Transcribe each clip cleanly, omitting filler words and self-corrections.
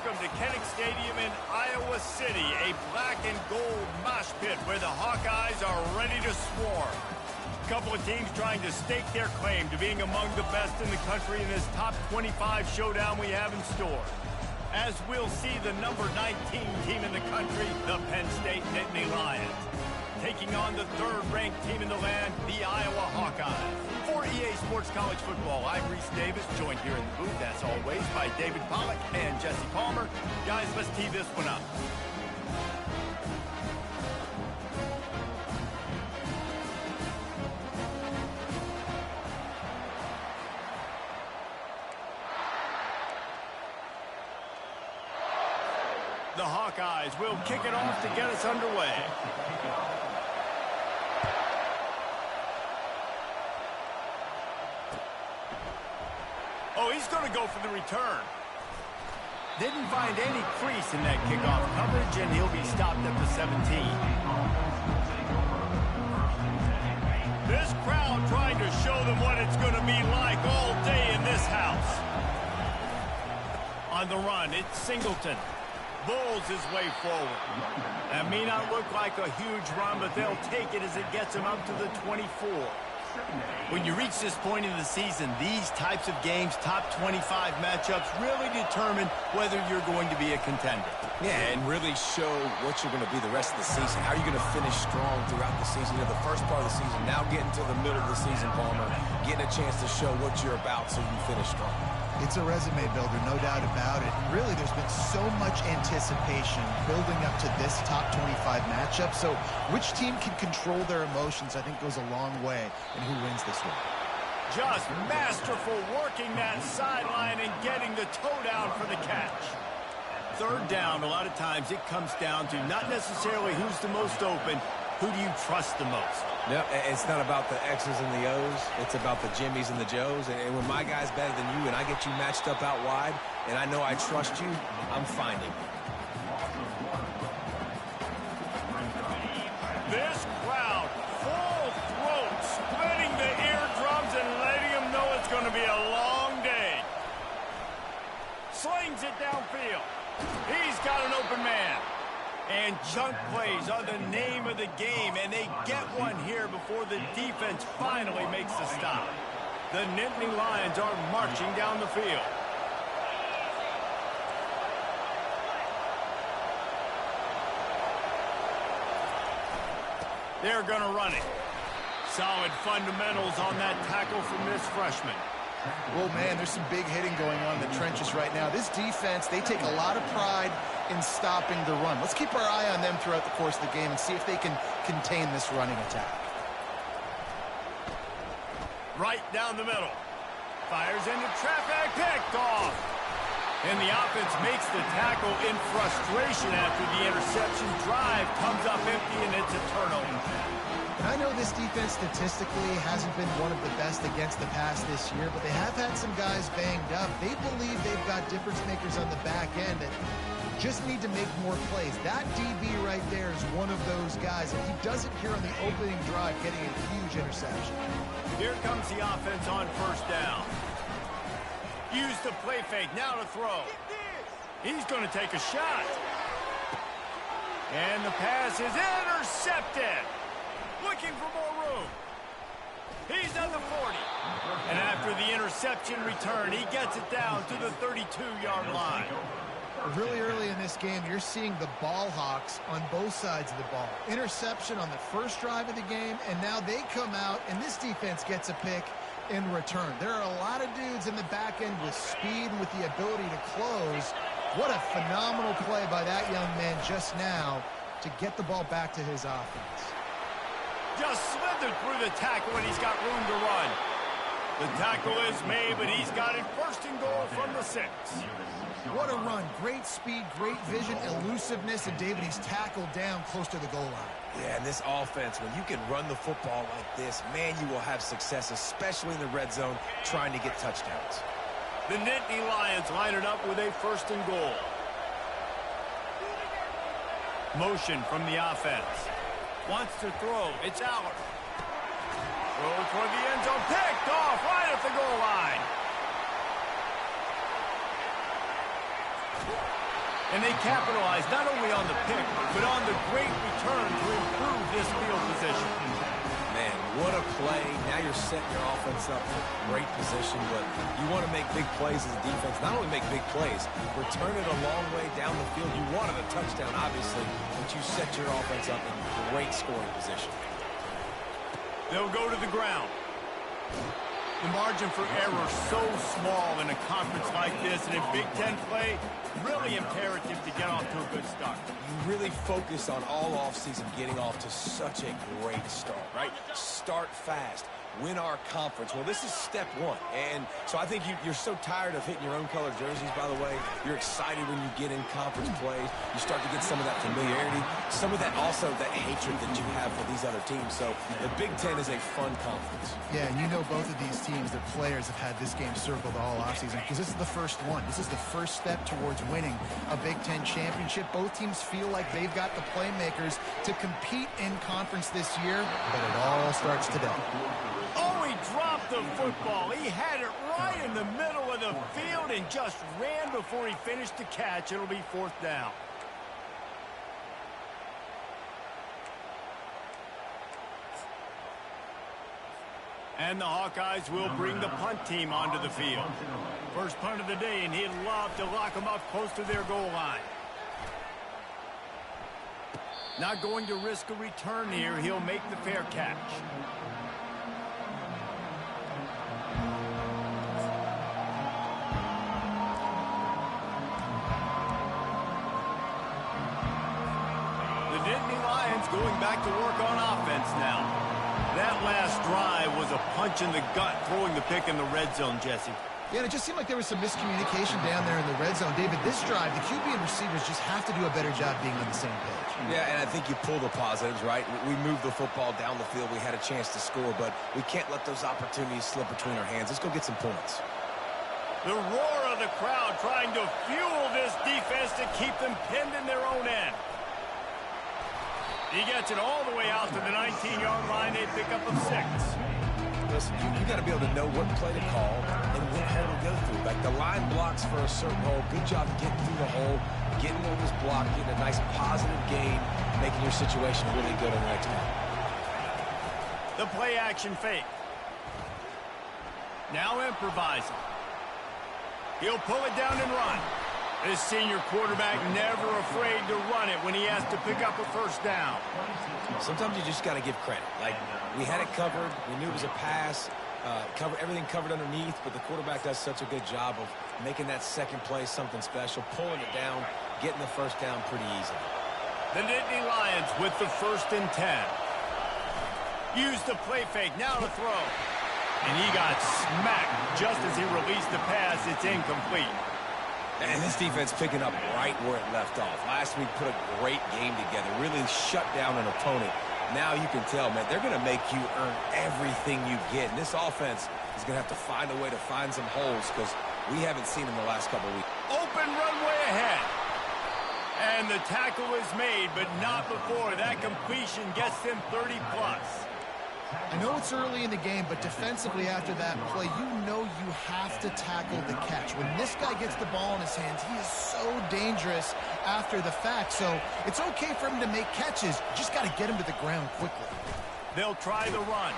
welcome to Kinnick Stadium in Iowa City, a black and gold mosh pit where the Hawkeyes are ready to swarm. A couple of teams trying to stake their claim to being among the best in the country in this top 25 showdown we have in store. As we'll see the number 19 team in the country, the Penn State Nittany Lions, taking on the third-ranked team in the land, the Iowa Hawkeyes. For EA Sports College Football, I'm Reese Davis, joined here in the booth, as always, by David Pollack and Jesse Palmer. Guys, let's tee this one up. The Hawkeyes will kick it off to get us underway. Oh, he's going to go for the return. Didn't find any crease in that kickoff coverage, and he'll be stopped at the 17. This crowd trying to show them what it's going to be like all day in this house. On the run, it's Singleton. Bulls his way forward. That may not look like a huge run, but they'll take it as it gets him up to the 24. When you reach this point in the season, these types of games, top 25 matchups, really determine whether you're going to be a contender. Yeah, and really show what you're going to be the rest of the season. How are you going to finish strong throughout the season? You know, the first part of the season, now getting to the middle of the season, Palmer, getting a chance to show what you're about so you finish strong. It's a resume builder, no doubt about it. And really, there's been so much anticipation building up to this top 25 matchup. So which team can control their emotions, I think, goes a long way in who wins this one. Just masterful working that sideline and getting the toe down for the catch. Third down, a lot of times it comes down to not necessarily who's the most open, who do you trust the most? No, it's not about the X's and the O's. It's about the Jimmies and the Joes. And when my guy's better than you and I get you matched up out wide and I know I trust you, I'm finding you. This crowd, full throat, splitting the eardrums and letting them know it's going to be a long day. Slings it downfield. He's got an open man. And chunk plays are the name of the game, and they get one here before the defense finally makes the stop. The Nittany Lions are marching down the field. They're going to run it. Solid fundamentals on that tackle from this freshman. Well, man, there's some big hitting going on in the trenches right now. This defense, they take a lot of pride in stopping the run. Let's keep our eye on them throughout the course of the game and see if they can contain this running attack. Right down the middle. Fires into traffic, picked off. And the offense makes the tackle in frustration after the interception. Drive comes up empty, and it's a turnover. I know this defense statistically hasn't been one of the best against the pass this year, but they have had some guys banged up. They believe they've got difference makers on the back end that just need to make more plays. That DB right there is one of those guys, and he does it here on the opening drive, getting a huge interception. Here comes the offense on first down. Use the play fake, now to throw. He's going to take a shot. And the pass is intercepted. Looking for more room. He's on the 40. And after the interception return, he gets it down to the 32-yard line. Really early in this game, you're seeing the ball hawks on both sides of the ball. Interception on the first drive of the game, and now they come out, and this defense gets a pick in return. There are a lot of dudes in the back end with speed and with the ability to close. What a phenomenal play by that young man just now to get the ball back to his offense. Just slithered through the tackle, and he's got room to run. The tackle is made, but he's got it first and goal from the 6. What a run. Great speed, great vision, elusiveness, and David, he's tackled down close to the goal line. Yeah, and this offense, when you can run the football like this, man, you will have success, especially in the red zone, trying to get touchdowns. The Nittany Lions line it up with a first and goal. Motion from the offense. Wants to throw. It's Aller. Throw toward the end zone. Picked off right at the goal line. And they capitalize not only on the pick, but on the great return to improve this field position. Man, what a play. Now you're setting your offense up for great position, but you want to make big plays as a defense. Not only make big plays, return it a long way down the field. You wanted a touchdown, obviously, but you set your offense up in great scoring position. They'll go to the ground. The margin for error so small in a conference like this, and in Big Ten play, really imperative to get off to a good start. You really focus on all offseason getting off to such a great start, right? Start fast. Win our conference. Well, this is step one. And so I think you're so tired of hitting your own color jerseys, by the way. You're excited when you get in conference plays. You start to get some of that familiarity, some of that also that hatred that you have for these other teams. So the Big Ten is a fun conference. Yeah, and you know both of these teams, their players have had this game circled all offseason because this is the first one. This is the first step towards winning a Big Ten championship. Both teams feel like they've got the playmakers to compete in conference this year, but it all starts today. Oh, he dropped the football. He had it right in the middle of the field and just ran before he finished the catch. It'll be 4th down. And the Hawkeyes will bring the punt team onto the field. First punt of the day, and he'd love to lock them up close to their goal line. Not going to risk a return here. He'll make the fair catch. Going back to work on offense now. That last drive was a punch in the gut, throwing the pick in the red zone, Jesse. Yeah, and it just seemed like there was some miscommunication down there in the red zone. David, this drive, the QB and receivers just have to do a better job being on the same page. Yeah, and I think you pull the positives, right? We moved the football down the field. We had a chance to score, but we can't let those opportunities slip between our hands. Let's go get some points. The roar of the crowd trying to fuel this defense to keep them pinned in their own end. He gets it all the way out to the 19-yard line. They pick up a 6. Listen, you got to be able to know what play to call and what hole to go through. Like the line blocks for a certain hole. Good job getting through the hole, getting what was blocked, getting a nice positive gain, making your situation really good on the next down. The play action fake. Now improvising. He'll pull it down and run. This senior quarterback never afraid to run it when he has to pick up a first down. Sometimes you just got to give credit. Like, we had it covered. We knew it was a pass. Everything covered underneath, but the quarterback does such a good job of making that second play something special, pulling it down, getting the first down pretty easy. The Nittany Lions with the 1st and 10. Use the play fake. Now to throw. And he got smacked just as he released the pass. It's incomplete. And this defense picking up right where it left off. Last week put a great game together, really shut down an opponent. Now you can tell, man, they're going to make you earn everything you get. And this offense is going to have to find a way to find some holes because we haven't seen them the last couple of weeks. Open runway ahead. And the tackle is made, but not before that completion gets them 30+. I know it's early in the game, but defensively after that play, you know you have to tackle the catch. When this guy gets the ball in his hands, he is so dangerous after the fact. So it's okay for him to make catches. You just got to get him to the ground quickly. They'll try the run.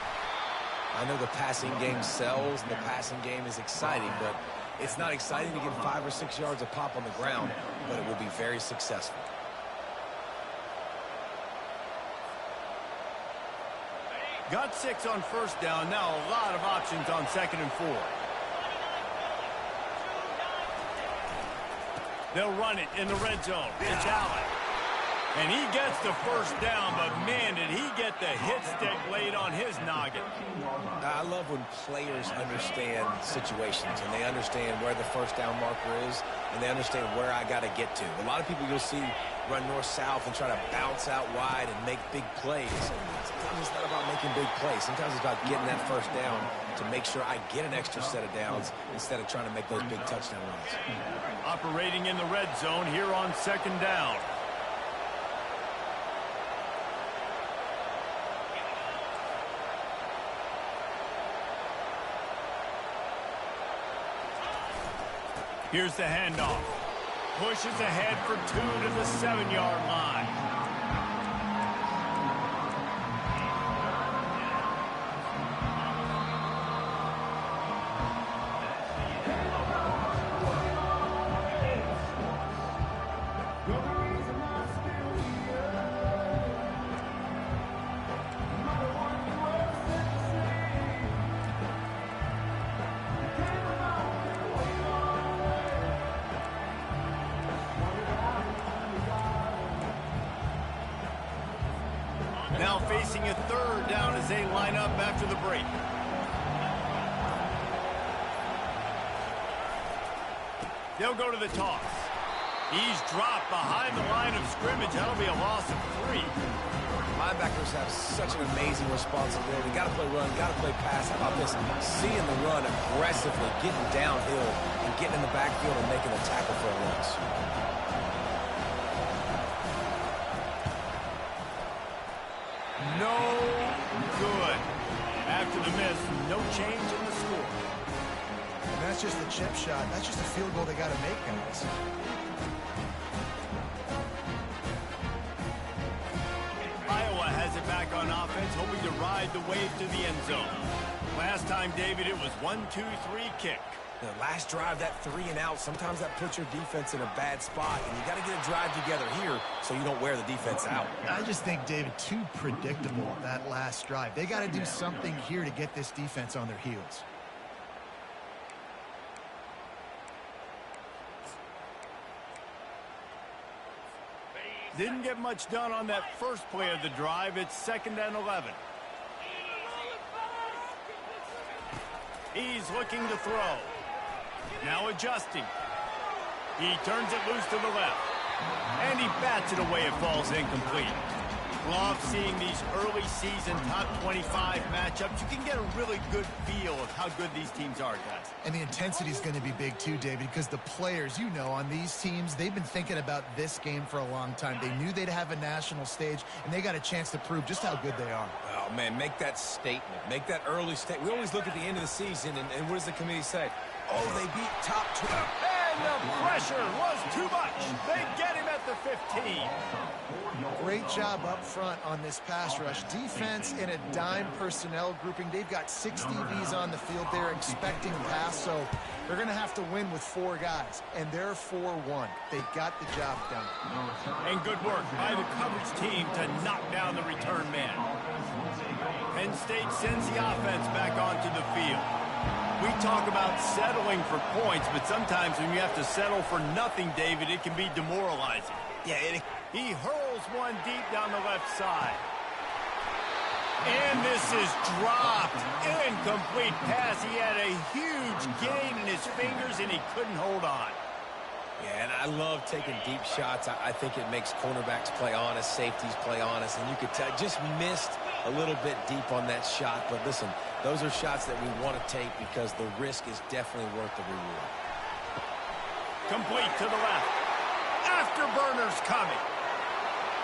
I know the passing game sells, and the passing game is exciting, but it's not exciting to get 5 or 6 yards of pop on the ground, but it will be very successful. Got 6 on first down. Now a lot of options on 2nd and 4. They'll run it in the red zone. It's Allen. And he gets the first down, but man, did he get the hit stick laid on his noggin. I love when players understand situations and they understand where the first down marker is and they understand where I got to get to. A lot of people you'll see run north-south and try to bounce out wide and make big plays. Sometimes it's not about making big plays. Sometimes it's about getting that first down to make sure I get an extra set of downs instead of trying to make those big touchdown runs. Operating in the red zone here on 2nd down. Here's the handoff. pushes ahead for 2 to the 7-yard line. Now facing a 3rd down as they line up after the break. They'll go to the toss. He's dropped behind the line of scrimmage. That'll be a loss of 3. Linebackers have such an amazing responsibility. Got to play run, got to play pass. How about this? Seeing the run aggressively, getting downhill, and getting in the backfield and making a tackle for a loss. No good. After the miss, no change in the score. And that's just a chip shot. That's just a field goal they got to make, guys. Iowa has it back on offense, hoping to ride the wave to the end zone. Last time, David, it was 1-2-3 kick. The last drive, that 3 and out, sometimes that puts your defense in a bad spot, and you got to get a drive together here so you don't wear the defense out. I just think, David, too predictable, that last drive. They got to do something here to get this defense on their heels. Didn't get much done on that first play of the drive. It's 2nd and 11. He's looking to throw. Now adjusting. He turns it loose to the left. And he bats it away. It falls incomplete. Love seeing these early season top 25 matchups. You can get a really good feel of how good these teams are, guys. And the intensity is going to be big too, David, because the players, you know, on these teams, they've been thinking about this game for a long time. They knew they'd have a national stage, and they got a chance to prove just how good they are. Oh, man, make that statement. Make that early statement. We always look at the end of the season, and what does the committee say? Oh, they beat top 12. And the pressure was too much. They get him at the 15. Great job up front on this pass rush. Defense in a dime personnel grouping. They've got 6 DBs on the field. They're expecting pass, so they're going to have to win with 4 guys. And they're 4-1. They got the job done. And good work by the coverage team to knock down the return man. Penn State sends the offense back onto the field. We talk about settling for points, but sometimes when you have to settle for nothing, David, it can be demoralizing. Yeah, He hurls one deep down the left side. And this is dropped. Incomplete pass. He had a huge gain in his fingers, and he couldn't hold on. Yeah, and I love taking deep shots. I think it makes cornerbacks play honest, safeties play honest, and you could tell just missed a little bit deep on that shot. But listen, those are shots that we want to take because the risk is definitely worth the reward. Complete to the left. Afterburners coming.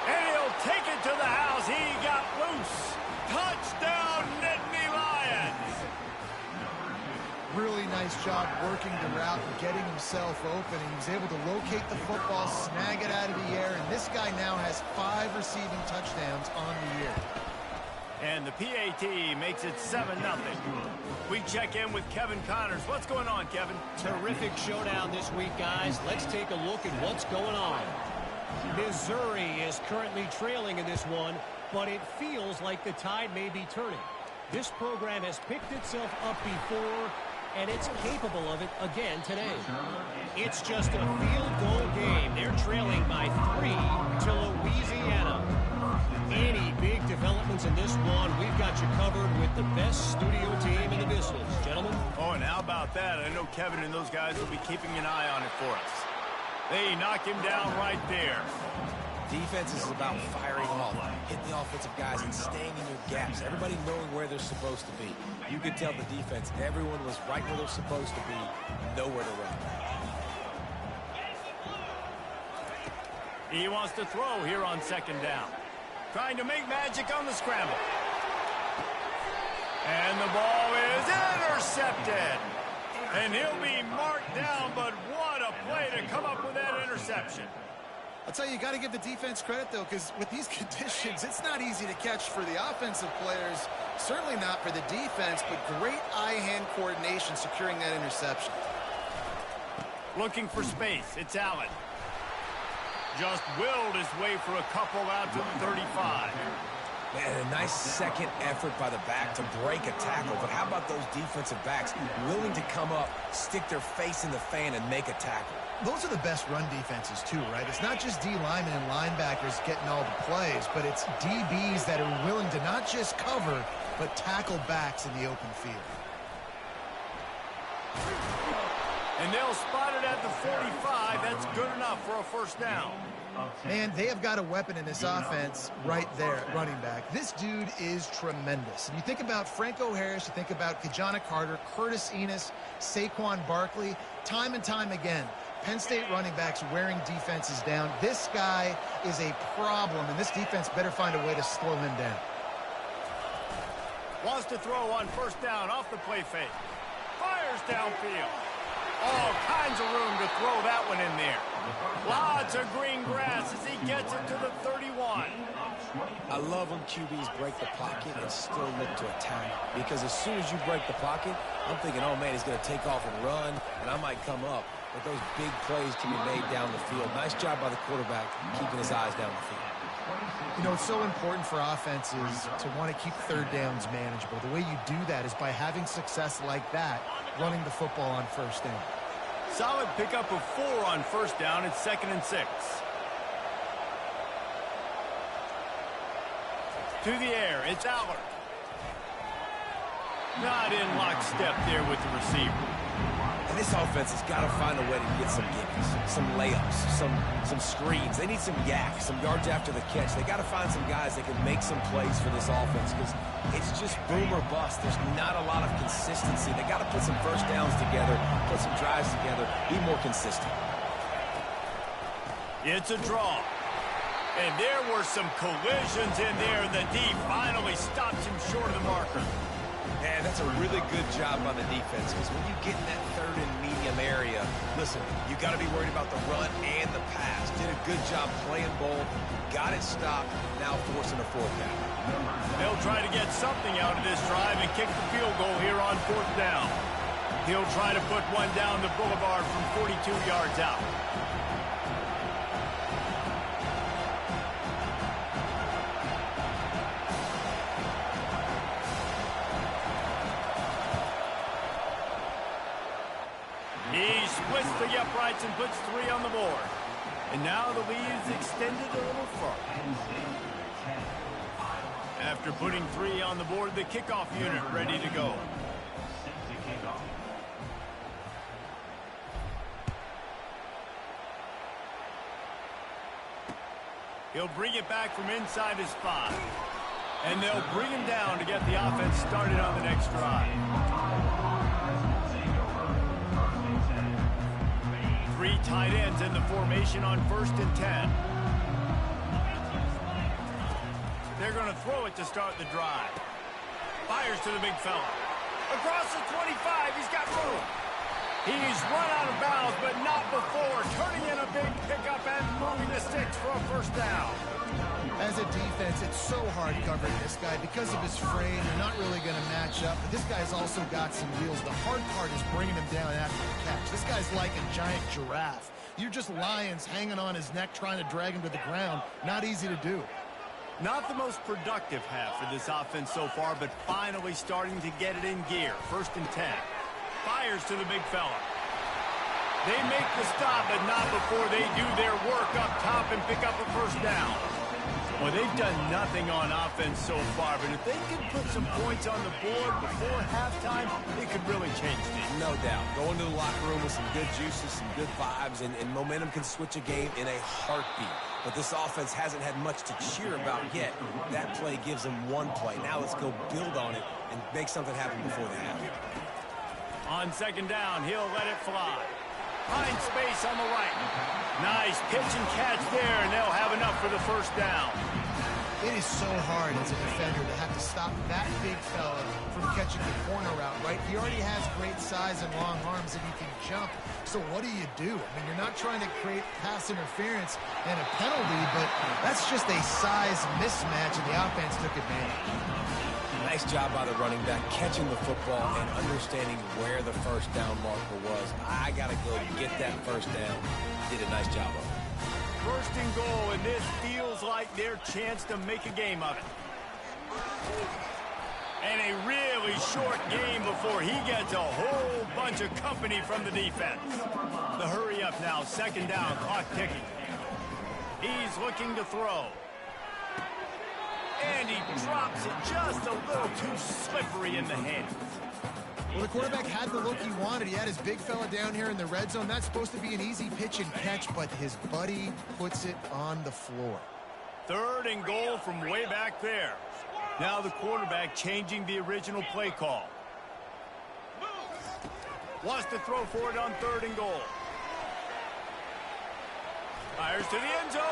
And he'll take it to the house. He got loose. Touchdown, Nittany Lions. Really nice job working the route and getting himself open. And he was able to locate the football, snag it out of the air. And this guy now has 5 receiving touchdowns on the year. And the PAT makes it 7-0. We check in with Kevin Connors. What's going on, Kevin? Terrific showdown this week, guys. Let's take a look at what's going on. Missouri is currently trailing in this one, but it feels like the tide may be turning. This program has picked itself up before, and it's capable of it again today. It's just a field goal game. They're trailing by 3 to Louisiana. Any big developments in this one, we've got you covered with the best studio team in the business. Gentlemen? Oh, and how about that? I know Kevin and those guys will be keeping an eye on it for us. They knock him down right there. Defense is about firing off, hitting the offensive guys and staying in your gaps. Everybody knowing where they're supposed to be. You could tell the defense, everyone was right where they're supposed to be, nowhere to run. He wants to throw here on 2nd down. Trying to make magic on the scramble. And the ball is intercepted. And he'll be marked down, but what a play to come up with that interception. I'll tell you, you got to give the defense credit, though, because with these conditions, it's not easy to catch for the offensive players. Certainly not for the defense, but great eye-hand coordination securing that interception. Looking for space. It's Allen. Just willed his way for a couple out to the 35. Man, a nice second effort by the back to break a tackle. But how about those defensive backs willing to come up, stick their face in the fan, and make a tackle? Those are the best run defenses, too, right? It's not just D linemen and linebackers getting all the plays, but it's DBs that are willing to not just cover, but tackle backs in the open field. And they'll spot it at the 45. That's good enough for a first down. Man, they have got a weapon in this offense right there at running back. This dude is tremendous. And you think about Franco Harris, you think about Kajana Carter, Curtis Enos, Saquon Barkley, time and time again. Penn State running backs wearing defenses down. This guy is a problem, and this defense better find a way to slow him down. Wants to throw on first down off the play fake. Fires downfield. All kinds of room to throw that one in there. Lots of green grass as he gets it to the 31. I love when QBs break the pocket and still look to attack. Because as soon as you break the pocket, I'm thinking, oh, man, he's going to take off and run, and I might come up. But those big plays can be made down the field. Nice job by the quarterback keeping his eyes down the field. You know, it's so important for offenses to want to keep third downs manageable. The way you do that is by having success like that, running the football on first down. Solid pickup of 4 on first down. It's 2nd and 6. To the air, it's Allard. Not in lockstep there with the receiver. And this offense has got to find a way to get some gimmies, some layups, some screens. They need some yak, some yards after the catch. They got to find some guys that can make some plays for this offense because it's just boom or bust. There's not a lot of consistency. They got to put some first downs together, put some drives together, be more consistent. It's a draw. And there were some collisions in there. The D finally stops him short of the marker. Man, that's a really good job by the defense because when you get in that third and medium area, listen, you got to be worried about the run and the pass. Did a good job playing both, got it stopped, now forcing a fourth down. They'll try to get something out of this drive and kick the field goal here on fourth down. He'll try to put one down the boulevard from 42 yards out. He splits the uprights and puts 3 on the board. And now the lead is extended a little further. After putting 3 on the board, the kickoff unit ready to go. He'll bring it back from inside his 5. And they'll bring him down to get the offense started on the next drive. 3 tight ends in the formation on 1st and 10. They're going to throw it to start the drive. Fires to the big fella. Across the 25, he's got room. He's run out of bounds, but not before. Turning in a big pickup and moving the sticks for a first down. As a defense, it's so hard covering this guy because of his frame. You're not really going to match up, but this guy's also got some wheels. The hard part is bringing him down after the catch. This guy's like a giant giraffe. You're just lions hanging on his neck trying to drag him to the ground. Not easy to do. Not the most productive half for this offense so far, but finally starting to get it in gear. 1st and 10. Fires to the big fella. They make the stop, but not before they do their work up top and pick up a first down. Well, they've done nothing on offense so far, but if they can put some points on the board before halftime, it could really change things. No doubt. Go into the locker room with some good juices, some good vibes, and momentum can switch a game in a heartbeat. But this offense hasn't had much to cheer about yet. That play gives them one play. Now let's go build on it and make something happen before the half. On 2nd down, he'll let it fly. Finds space on the right. Nice pitch and catch there, and they'll have enough for the first down. It is so hard as a defender to have to stop that big fella from catching the corner route, right? He already has great size and long arms and he can jump. So what do you do? I mean, you're not trying to create pass interference and a penalty, but that's just a size mismatch, and the offense took advantage. Nice job by the running back, catching the football and understanding where the first down marker was. I got to go get that first down. Did a nice job of it. First and goal, and this feels like their chance to make a game of it. And a really short game before he gets a whole bunch of company from the defense. The hurry up now, second down, clock ticking. He's looking to throw. And he drops it just a little too slippery in the hands. Well, the quarterback had the look he wanted. He had his big fella down here in the red zone. That's supposed to be an easy pitch and catch, but his buddy puts it on the floor. Third and goal from way back there. Now the quarterback changing the original play call. Wants to throw for it on third and goal. Fires to the end zone.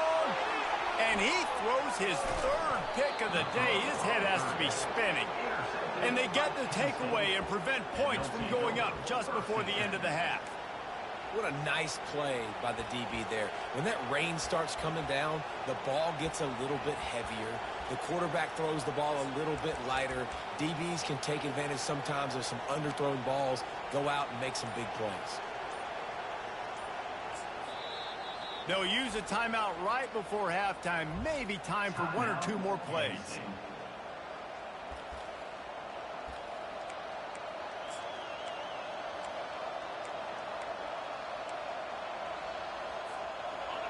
And he throws his third pick of the day. His head has to be spinning. And they get the takeaway and prevent points from going up just before the end of the half. What a nice play by the DB there. When that rain starts coming down, the ball gets a little bit heavier. The quarterback throws the ball a little bit lighter. DBs can take advantage sometimes of some underthrown balls, go out and make some big plays. They'll use a timeout right before halftime. Maybe time for one or two more plays.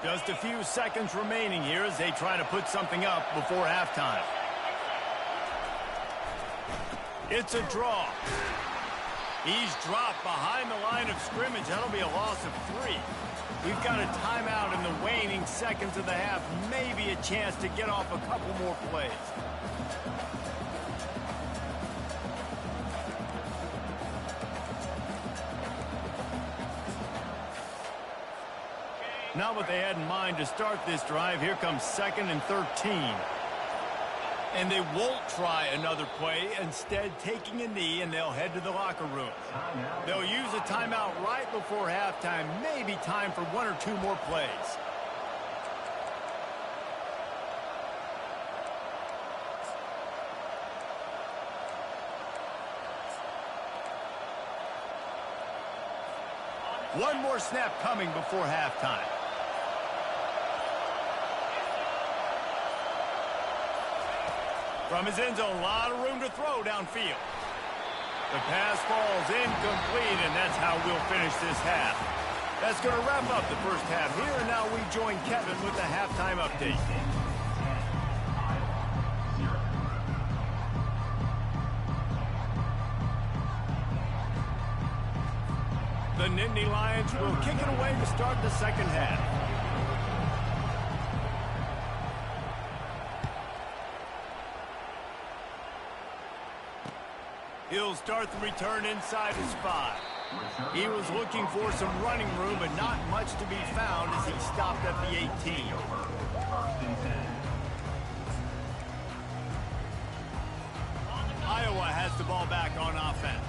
Just a few seconds remaining here as they try to put something up before halftime. It's a draw. He's dropped behind the line of scrimmage. That'll be a loss of 3. We've got a timeout in the waning seconds of the half. Maybe a chance to get off a couple more plays. Not what they had in mind to start this drive. Here comes 2nd and 13. And they won't try another play, instead taking a knee, and they'll head to the locker room. They'll use a timeout right before halftime. Maybe time for one or two more plays. One more snap coming before halftime. From his end zone, a lot of room to throw downfield. The pass falls incomplete, and that's how we'll finish this half. That's going to wrap up the first half here, and now we join Kevin with the halftime update. The Nittany Lions will kick it away to start the second half. He'll start the return inside his 5. He was looking for some running room, but not much to be found as he stopped at the 18. Iowa has the ball back on offense.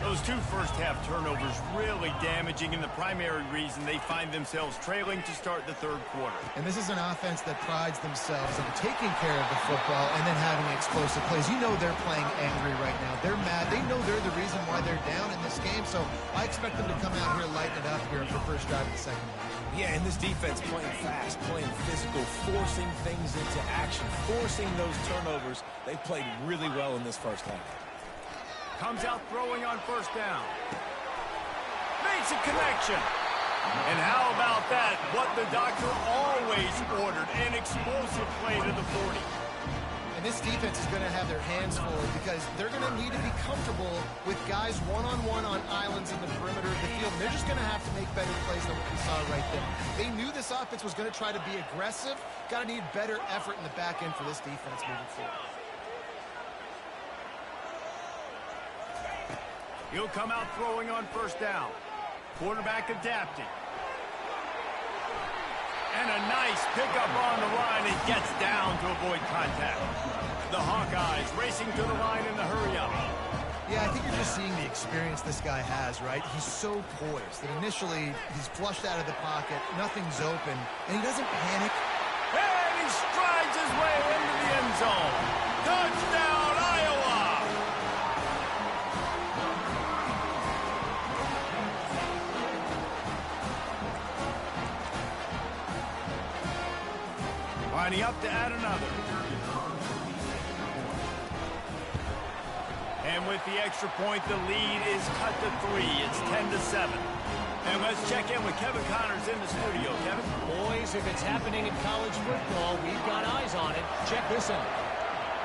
Those 2 first-half turnovers really damaging, and the primary reason they find themselves trailing to start the third quarter. And this is an offense that prides themselves on taking care of the football and then having explosive plays. You know they're playing angry right now. They're mad. They know they're the reason why they're down in this game, so I expect them to come out here, lighten it up here for the first drive of the second half. Yeah, and this defense playing fast, playing physical, forcing things into action, forcing those turnovers. They played really well in this first half. Comes out throwing on first down. Makes a connection. And how about that? What the doctor always ordered, an explosive play to the 40. And this defense is going to have their hands full because they're going to need to be comfortable with guys one-on-one on islands in the perimeter of the field. And they're just going to have to make better plays than what we saw right there. They knew this offense was going to try to be aggressive. Got to need better effort in the back end for this defense moving forward. He'll come out throwing on first down. Quarterback adapting. And a nice pickup on the line. It gets down to avoid contact. The Hawkeyes racing to the line in the hurry-up. Yeah, I think you're just seeing the experience this guy has, right? He's so poised that initially he's flushed out of the pocket, nothing's open, and he doesn't panic. And he strides his way into the end zone. Touchdown, Iowa! Lining up to add another. And with the extra point, the lead is cut to 3. It's 10-7. And let's check in with Kevin Connors in the studio. Kevin? Boys, if it's happening in college football, we've got eyes on it. Check this out.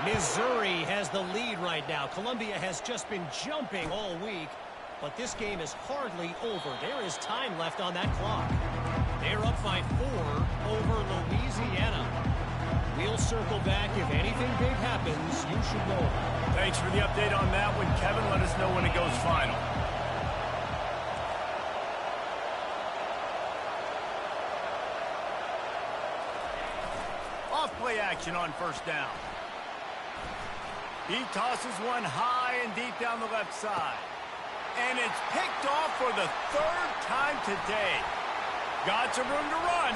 Missouri has the lead right now. Columbia has just been jumping all week, but this game is hardly over. There is time left on that clock. They're up by 4 over Louisiana. We'll circle back. If anything big happens, you should know. Thanks for the update on that one, Kevin. Let us know when it goes final. Off-play action on first down. He tosses one high and deep down the left side. And it's picked off for the 3rd time today. Got some room to run.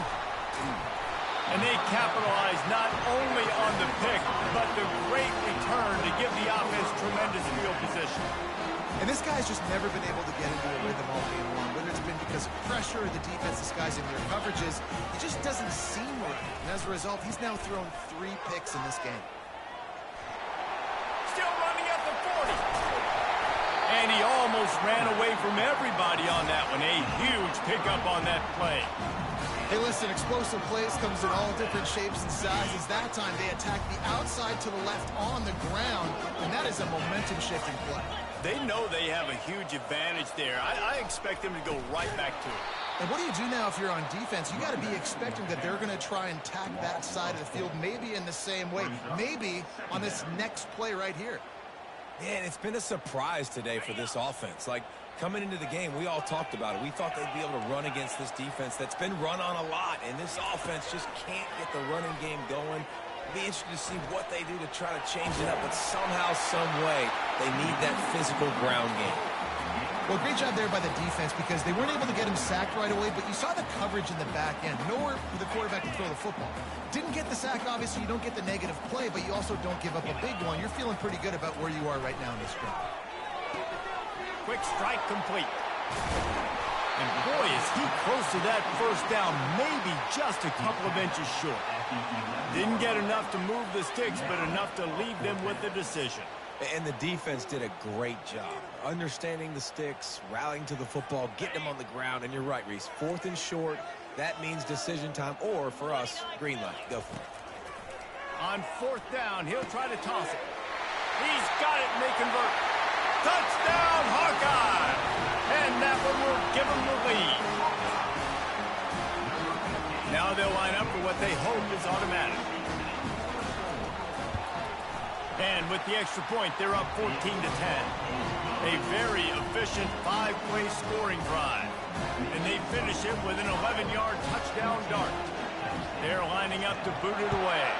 And they capitalize not only on the pick, but the great return to give the offense tremendous field position. And this guy's just never been able to get into a rhythm all game long, whether it's been because of pressure or the defense disguising their coverages. He just doesn't seem right. And as a result, he's now thrown 3 picks in this game. Still running at the 40. And he almost ran away from everybody on that one. A huge pickup on that play. Hey, listen, explosive plays comes in all different shapes and sizes. That time, they attack the outside to the left on the ground, and that is a momentum-shifting play. They know they have a huge advantage there. I expect them to go right back to it. And what do you do now if you're on defense? You got to be expecting that they're going to try and tack that side of the field, maybe in the same way, maybe on this next play right here. Man, it's been a surprise today for this offense. Like, coming into the game, we all talked about it. We thought they'd be able to run against this defense that's been run on a lot, and this offense just can't get the running game going. It'll be interesting to see what they do to try to change it up, but somehow, some way, they need that physical ground game. Well, great job there by the defense because they weren't able to get him sacked right away, but you saw the coverage in the back end. Nowhere for the quarterback to throw the football. Didn't get the sack, obviously. You don't get the negative play, but you also don't give up a big one. You're feeling pretty good about where you are right now in this drive. Quick strike complete. And boy, is he close to that first down, maybe just a couple of inches short. Didn't get enough to move the sticks, but enough to leave them with the decision. And the defense did a great job understanding the sticks, rallying to the football, getting them on the ground. And you're right, Reese, 4th and short, that means decision time, or for us, green light. Go for it. On 4th down, he'll try to toss it. He's got it, and they convert. Touchdown, Hawkeye! And that one will give them the lead. Now they'll line up for what they hope is automatic. And with the extra point, they're up 14-10. A very efficient 5-play scoring drive. And they finish it with an 11-yard touchdown dart. They're lining up to boot it away.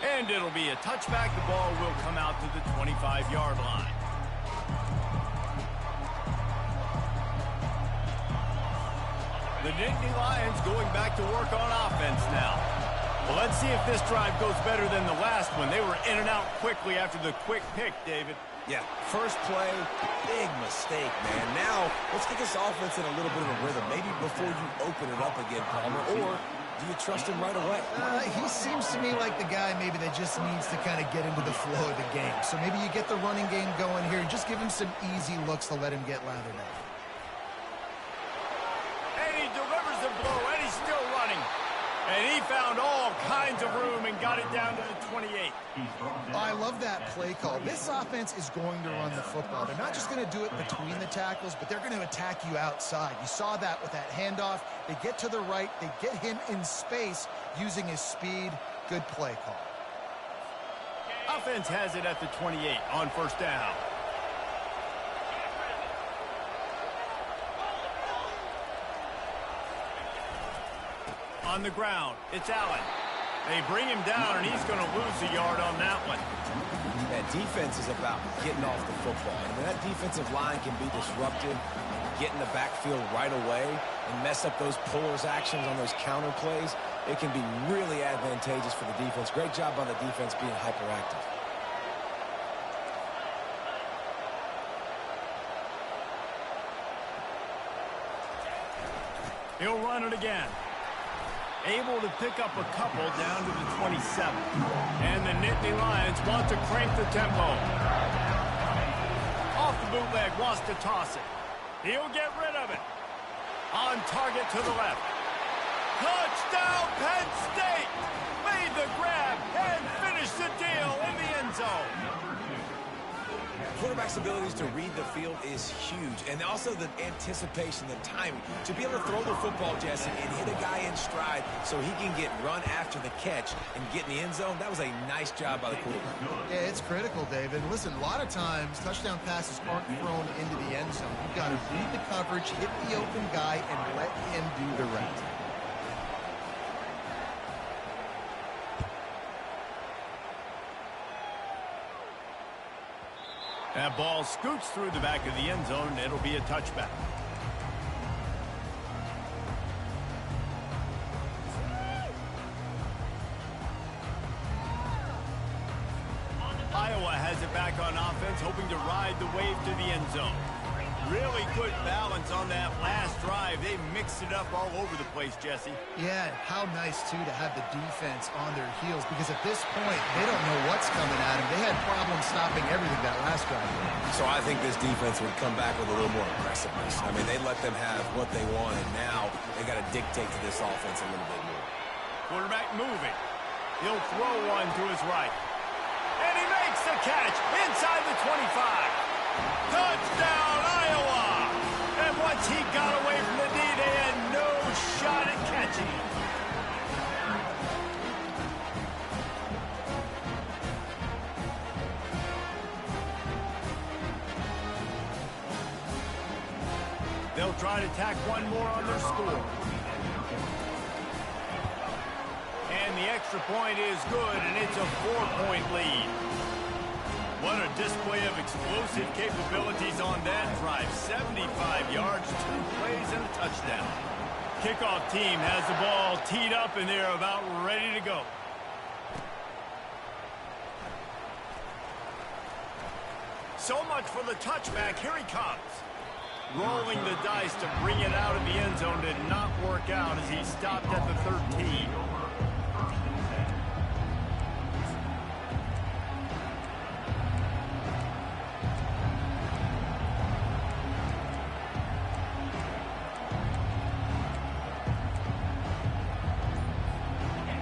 And it'll be a touchback. The ball will come out to the 25-yard line. The Nittany Lions going back to work on offense now. Well, let's see if this drive goes better than the last one. They were in and out quickly after the quick pick, David. Yeah, first play, big mistake, man. Now, let's get this offense in a little bit of a rhythm. Maybe before you open it up again, Palmer, or do you trust him right away? He seems to me like the guy maybe that just needs to kind of get into the flow of the game. So maybe you get the running game going here and just give him some easy looks to let him get lathered up. And he delivers the blow, and he's still running. And he found all kinds of room and got it down to the 28. I love that play call. This offense is going to run the football. They're not just going to do it between the tackles, but they're going to attack you outside. You saw that with that handoff. They get to the right. They get him in space using his speed. Good play call. Offense has it at the 28 on first down. On the ground, it's Allen. They bring him down, and he's going to lose a yard on that one. That defense is about getting off the football. I mean, that defensive line can be disrupted, get in the backfield right away, and mess up those pullers actions on those counter plays. It can be really advantageous for the defense. Great job by the defense being hyperactive. He'll run it again. Able to pick up a couple down to the 27. And the Nittany Lions want to crank the tempo. Off the bootleg, wants to toss it. He'll get rid of it. On target to the left. Touchdown, Penn State! Made the grab and finished the deal in the end zone. Quarterback's abilities to read the field is huge, and also the anticipation, the timing. To be able to throw the football, Jesse, and hit a guy in stride so he can get run after the catch and get in the end zone, that was a nice job by the quarterback. Yeah, it's critical, David. Listen, a lot of times, touchdown passes aren't thrown into the end zone. You've got to read the coverage, hit the open guy, and let him do the rest. That ball scoots through the back of the end zone. It'll be a touchback. Iowa has it back on offense, hoping to ride the wave to the end zone. Really good balance on that last drive. They mixed it up all over the place, Jesse. Yeah, how nice, too, to have the defense on their heels, because at this point, they don't know what's coming at them. They had problems stopping everything that last drive. So I think this defense would come back with a little more aggressiveness. I mean, they let them have what they want, and now they got to dictate to this offense a little bit more. Quarterback moving. He'll throw one to his right. And he makes the catch inside the 25. Touchdown, Iowa! And once he got away from the D, they had no shot at catching him. They'll try to tack one more on their score. And the extra point is good, and it's a 4-point lead. What a display of explosive capabilities on that drive. 75 yards, 2 plays, and a touchdown. Kickoff team has the ball teed up, and they're about ready to go. So much for the touchback. Here he comes. Rolling the dice to bring it out of the end zone did not work out as he stopped at the 13.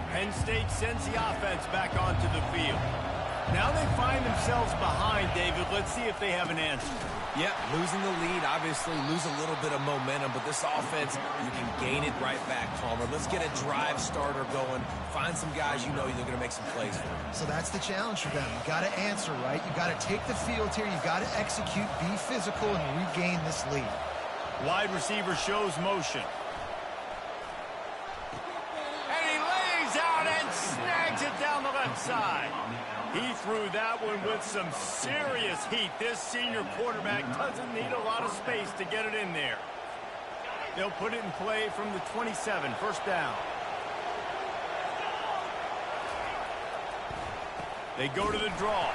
Penn State sends the offense back onto the field. Now they find themselves behind, David. Let's see if they have an answer. Yep, losing the lead, obviously, lose a little bit of momentum, but this offense, you can gain it right back, Palmer. Let's get a drive starter going. Find some guys you know they're going to make some plays for. So that's the challenge for them. You got to answer, right? You got to take the field here. You got to execute, be physical, and regain this lead. Wide receiver shows motion. And he lays out and snags it down the left side. He threw that one with some serious heat. This senior quarterback doesn't need a lot of space to get it in there. They'll put it in play from the 27, first down. They go to the draw,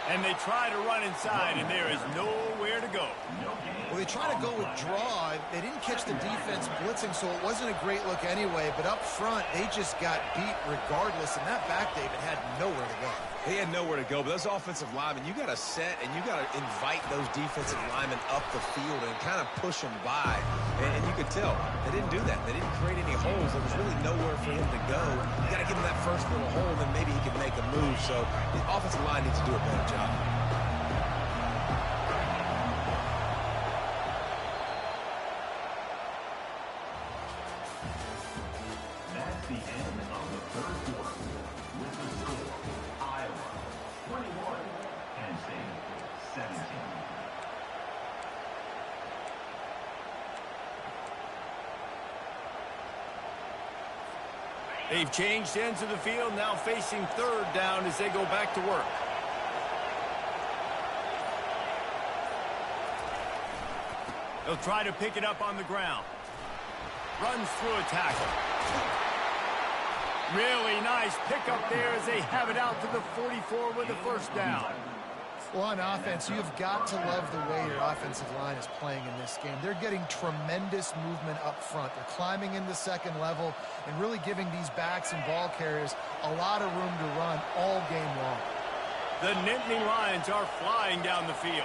and they try to run inside, and there is nowhere to go. Well, they try to go with draw. They didn't catch the defense blitzing, so it wasn't a great look anyway. But up front, they just got beat regardless, and that back, David, had nowhere to go. They had nowhere to go, but those offensive linemen, you got to set and you got to invite those defensive linemen up the field and kind of push them by. And you could tell they didn't do that. They didn't create any holes. There was really nowhere for him to go. You got to give him that first little hole, then maybe he can make a move. So the offensive line needs to do a better job. That's the end of the third quarter. With the score, Iowa 21, Penn State 17. They've changed ends of the field, now facing third down as they go back to work. They'll try to pick it up on the ground. Runs through a tackle. Really nice pickup there as they have it out to the 44 with a first down. Well, on offense, you've got to love the way your offensive line is playing in this game. They're getting tremendous movement up front. They're climbing into second level and really giving these backs and ball carriers a lot of room to run all game long. The Nittany Lions are flying down the field.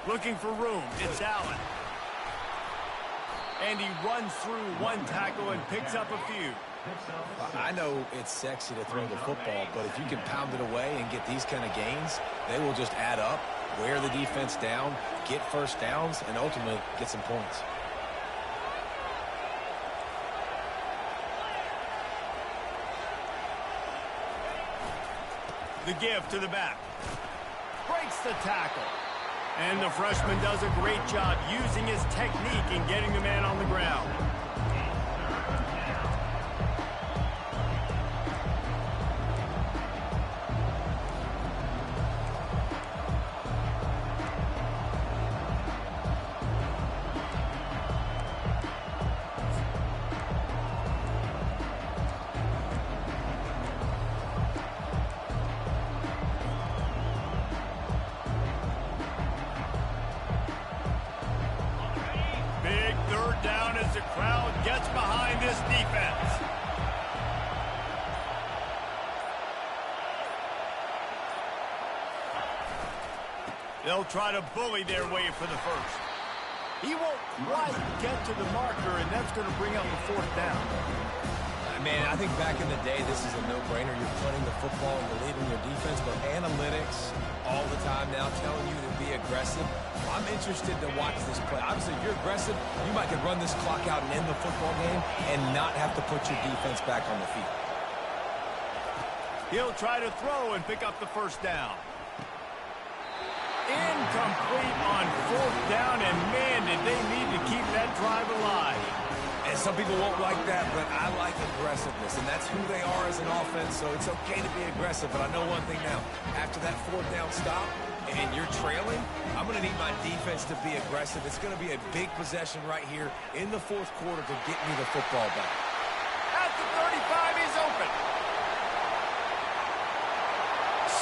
Looking for room. It's Allen. And he runs through one tackle and picks up a few. I know it's sexy to throw the football, but if you can pound it away and get these kind of gains, they will just add up, wear the defense down, get first downs, and ultimately get some points. The give to the back. Breaks the tackle. And the freshman does a great job using his technique and getting the man on the ground. They'll try to bully their way for the first. He won't quite get to the marker, and that's going to bring up the fourth down. Man, I think back in the day, this is a no-brainer. You're punting the football and believing your defense, but analytics all the time now telling you to be aggressive. I'm interested to watch this play. Obviously, if you're aggressive, you might could run this clock out and end the football game and not have to put your defense back on the field. He'll try to throw and pick up the first down. Incomplete on fourth down, and man, did they need to keep that drive alive. And some people won't like that, but I like aggressiveness, and that's who they are as an offense, so it's okay to be aggressive. But I know one thing now. After that fourth down stop and you're trailing, I'm going to need my defense to be aggressive. It's going to be a big possession right here in the fourth quarter to get me the football back. At the 35, he's open.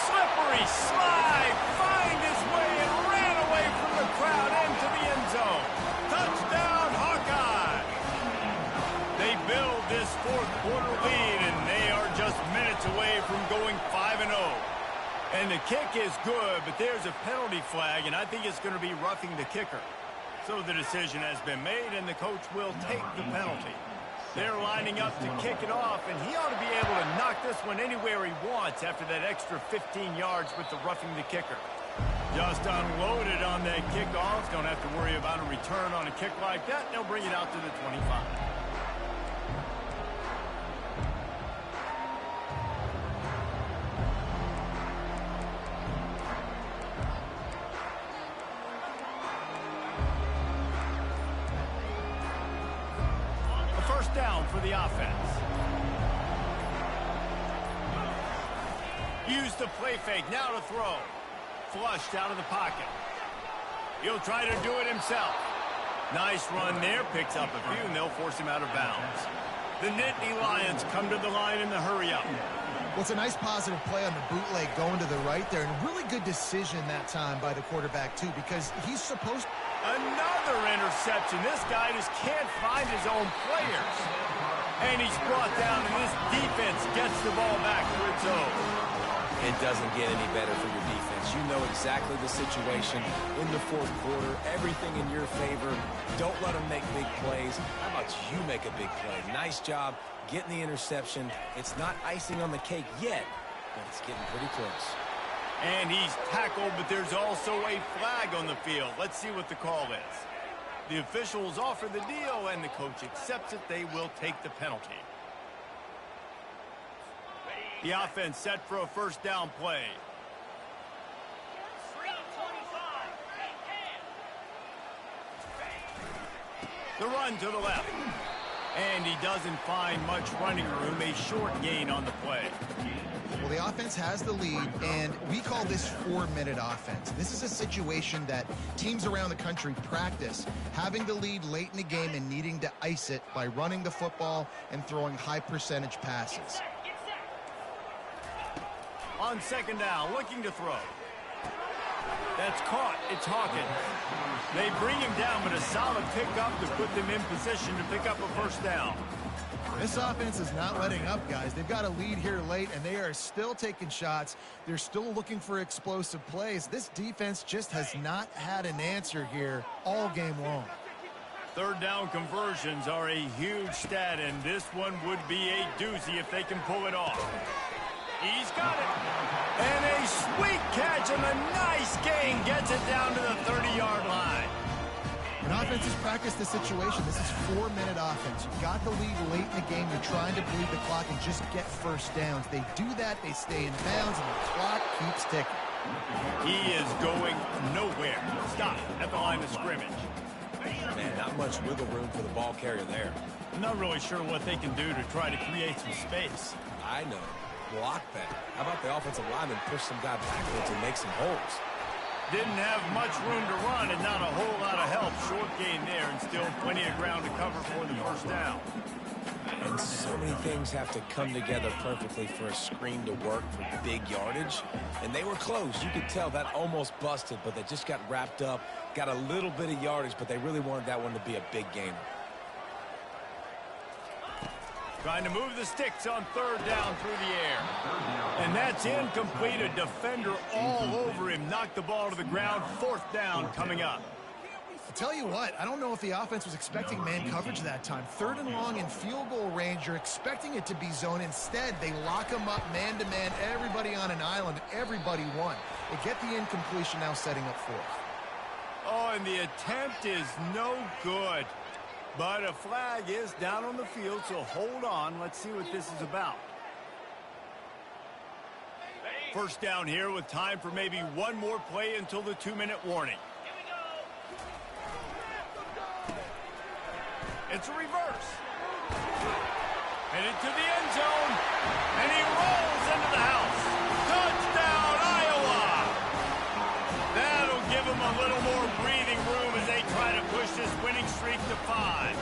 Slippery slide, find his way and ran away from the crowd into the end zone. Touchdown, Hawkeye! They build this fourth quarter lead, and they are just minutes away from going 5-0. And the kick is good, but there's a penalty flag, and I think it's going to be roughing the kicker. So the decision has been made, and the coach will take the penalty. They're lining up to kick it off, and he ought to be able to knock this one anywhere he wants after that extra 15 yards with the roughing the kicker. Just unloaded on that kickoff. Don't have to worry about a return on a kick like that. They'll bring it out to the 25. First down for the offense. Use the play fake. Now to throw. Flushed out of the pocket. He'll try to do it himself. Nice run there. Picks up a few, and they'll force him out of bounds. The Nittany Lions come to the line in the hurry-up. Well, it's a nice positive play on the bootleg going to the right there, and really good decision that time by the quarterback, too, because he's supposed to... Another interception. This guy just can't find his own players. And he's brought down, and this defense gets the ball back for its own. It doesn't get any better for your defense. You know exactly the situation in the fourth quarter. Everything in your favor. Don't let them make big plays. How about you make a big play? Nice job getting the interception. It's not icing on the cake yet, but it's getting pretty close. And he's tackled, but there's also a flag on the field. Let's see what the call is. The officials offer the deal, and the coach accepts it. They will take the penalty. The offense set for a first down play. The run to the left. And he doesn't find much running room, a short gain on the play. Well, the offense has the lead, and we call this 4-minute offense. This is a situation that teams around the country practice, having the lead late in the game and needing to ice it by running the football and throwing high-percentage passes. On second down, looking to throw. That's caught. It's Hawkins. They bring him down, but a solid pickup to put them in position to pick up a first down. This offense is not letting up, guys. They've got a lead here late, and they are still taking shots. They're still looking for explosive plays. This defense just has not had an answer here all game long. Third down conversions are a huge stat, and this one would be a doozy if they can pull it off. He's got it. And a sweet catch and a nice gain gets it down to the 30-yard line. An offense has practiced the situation. This is 4-minute offense. You've got the lead late in the game. You're trying to bleed the clock and just get first downs. They do that, they stay in bounds, and the clock keeps ticking. He is going nowhere. Stop at the line of scrimmage. Man, not much wiggle room for the ball carrier there. I'm not really sure what they can do to try to create some space. I know. Block that. How about the offensive lineman push some guy backwards and make some holes? Didn't have much room to run and not a whole lot of help. Short gain there and still plenty of ground to cover for the first down. And so many things have to come together perfectly for a screen to work for big yardage. And they were close. You could tell that almost busted, but they just got wrapped up, got a little bit of yardage, but they really wanted that one to be a big gainer. Trying to move the sticks on third down through the air. And that's incomplete. A defender all over him. Knocked the ball to the ground. Fourth down coming up. I'll tell you what, I don't know if the offense was expecting man coverage that time. Third and long in field goal range, you're expecting it to be zone. Instead, they lock them up man-to-man, everybody on an island, everybody won. They get the incompletion now setting up fourth. Oh, and the attempt is no good. But a flag is down on the field, so hold on. Let's see what this is about. First down here with time for maybe one more play until the 2-minute warning. It's a reverse. Headed to the end zone. And he rolls into the house. Touchdown, Iowa! That'll give him a little more breathing room as they try to push this winning streak to 5.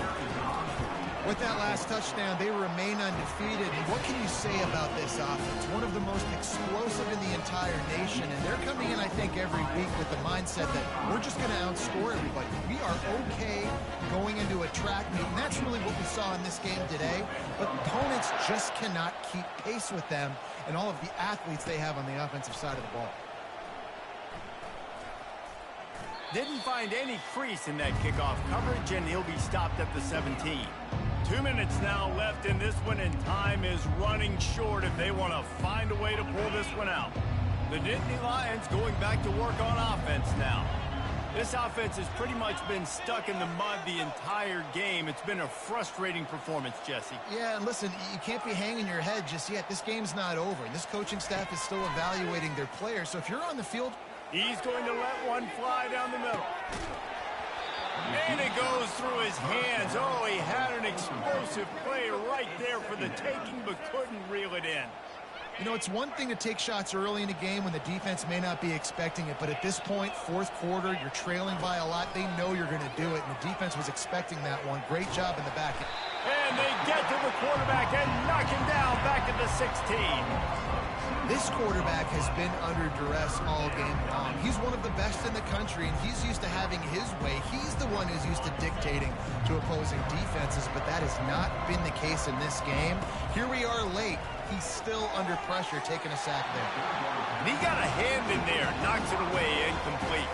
With that last touchdown, they remain undefeated. And what can you say about this offense? One of the most explosive in the entire nation. And they're coming in, I think, every week with the mindset that we're just going to outscore everybody. We are okay going into a track meet. And that's really what we saw in this game today. But opponents just cannot keep pace with them and all of the athletes they have on the offensive side of the ball. Didn't find any crease in that kickoff coverage, and he'll be stopped at the 17. 2 minutes now left in this one, and time is running short if they want to find a way to pull this one out. The Nittany Lions going back to work on offense now. This offense has pretty much been stuck in the mud the entire game. It's been a frustrating performance, Jesse. Yeah, and listen, you can't be hanging your head just yet. This game's not over. This coaching staff is still evaluating their players. So if you're on the field, he's going to let one fly down the middle. And it goes through his hands. Oh, he had an explosive play right there for the taking, but couldn't reel it in. You know, it's one thing to take shots early in a game when the defense may not be expecting it, but at this point, fourth quarter, you're trailing by a lot. They know you're going to do it, and the defense was expecting that one. Great job in the back end. And they get to the quarterback and knock him down back at the 16. This quarterback has been under duress all game long. He's one of the best in the country, and he's used to having his way. He's the one who's used to dictating to opposing defenses, but that has not been the case in this game. Here we are late. He's still under pressure, taking a sack there. And he got a hand in there, knocks it away, incomplete.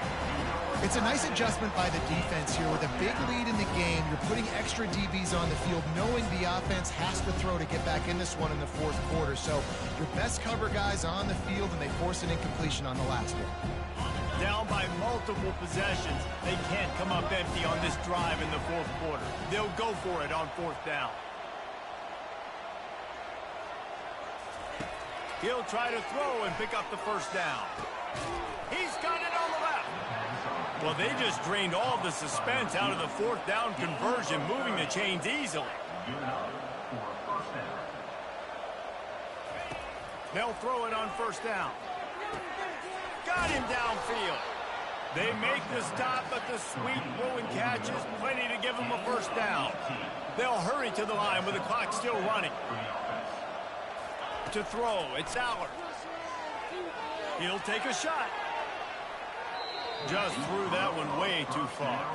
It's a nice adjustment by the defense here. With a big lead in the game, you're putting extra DBs on the field, knowing the offense has to throw to get back in this one in the fourth quarter. So your best cover guys on the field, and they force an incompletion on the last one. Down by multiple possessions. They can't come up empty on this drive in the fourth quarter. They'll go for it on fourth down. He'll try to throw and pick up the first down. He's got it on the left. Well, they just drained all the suspense out of the fourth down conversion, moving the chains easily. They'll throw it on first down. Got him downfield. They make the stop, but the sweet throw and catch is plenty to give them a first down. They'll hurry to the line with the clock still running. To throw, it's Aller. He'll take a shot. Just threw that one way too far.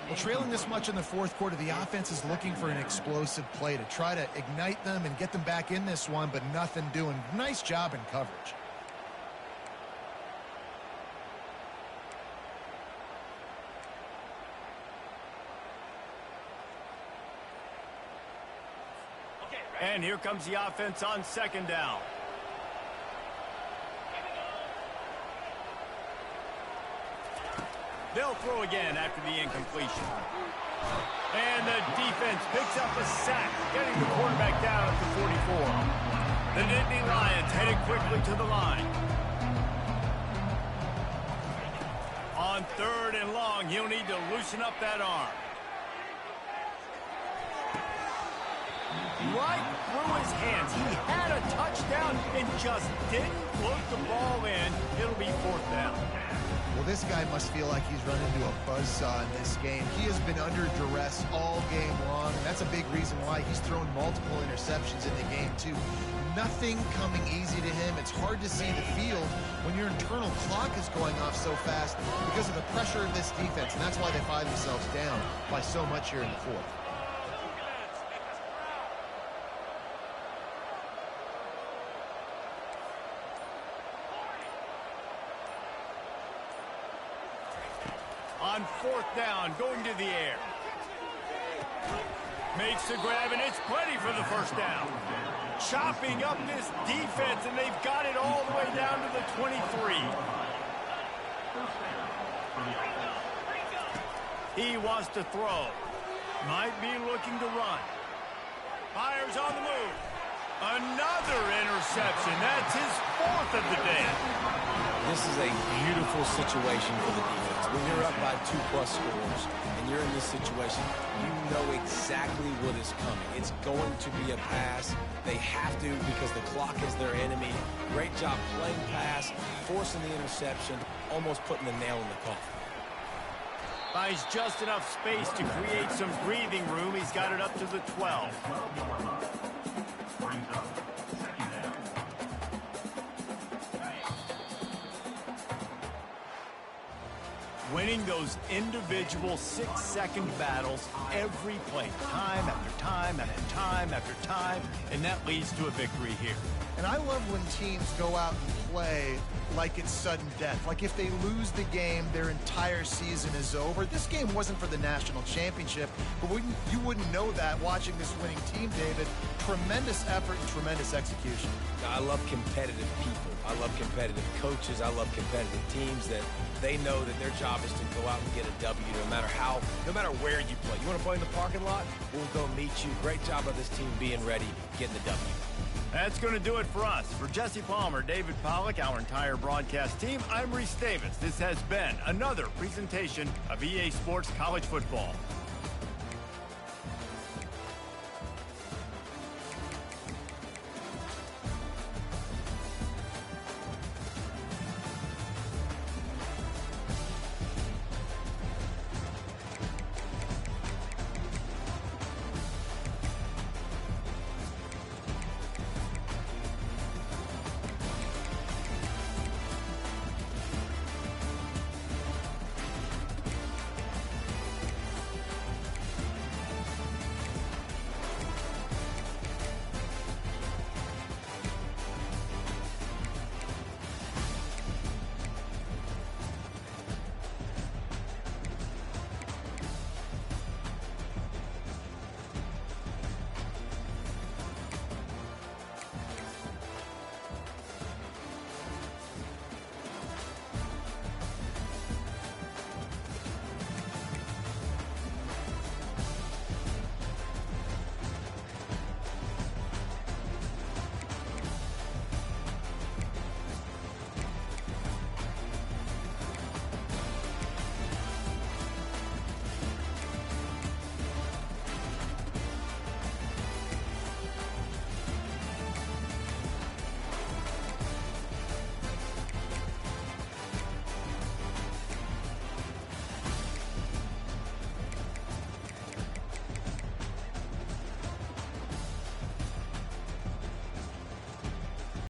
Well, trailing this much in the fourth quarter, the offense is looking for an explosive play to try to ignite them and get them back in this one, but nothing doing. Nice job in coverage. And here comes the offense on second down. They'll throw again after the incompletion. And the defense picks up a sack, getting the quarterback down at the 44. The Nittany Lions headed quickly to the line. On third and long, he'll need to loosen up that arm. Right through his hands. He had a touchdown and just didn't float the ball in. It'll be fourth down. Well, this guy must feel like he's run into a buzzsaw in this game. He has been under duress all game long, and that's a big reason why he's thrown multiple interceptions in the game, too. Nothing coming easy to him. It's hard to see the field when your internal clock is going off so fast because of the pressure of this defense, and that's why they find themselves down by so much here in the fourth. On fourth down, going to the air. Makes the grab, and it's plenty for the first down. Chopping up this defense, and they've got it all the way down to the 23. He wants to throw. Might be looking to run. Fires on the move. Another interception. That's his fourth of the day. This is a beautiful situation for the defense. When you're up by 2+ scores and you're in this situation, you know exactly what is coming. It's going to be a pass. They have to because the clock is their enemy. Great job playing pass, forcing the interception, almost putting the nail in the coffin. Finds just enough space to create some breathing room. He's got it up to the 12. Winning those individual 6-second battles every play, time after time after time after time, and that leads to a victory here. And I love when teams go out and play like it's sudden death. Like if they lose the game, their entire season is over. This game wasn't for the national championship, but you wouldn't know that watching this winning team, David. Tremendous effort and tremendous execution. I love competitive people. I love competitive coaches. I love competitive teams that they know that their job is to go out and get a W no matter where you play. You want to play in the parking lot? We'll go meet you. Great job of this team being ready, getting the W. That's going to do it for us. For Jesse Palmer, David Pollack, our entire broadcast team, I'm Reese Davis. This has been another presentation of EA Sports College Football.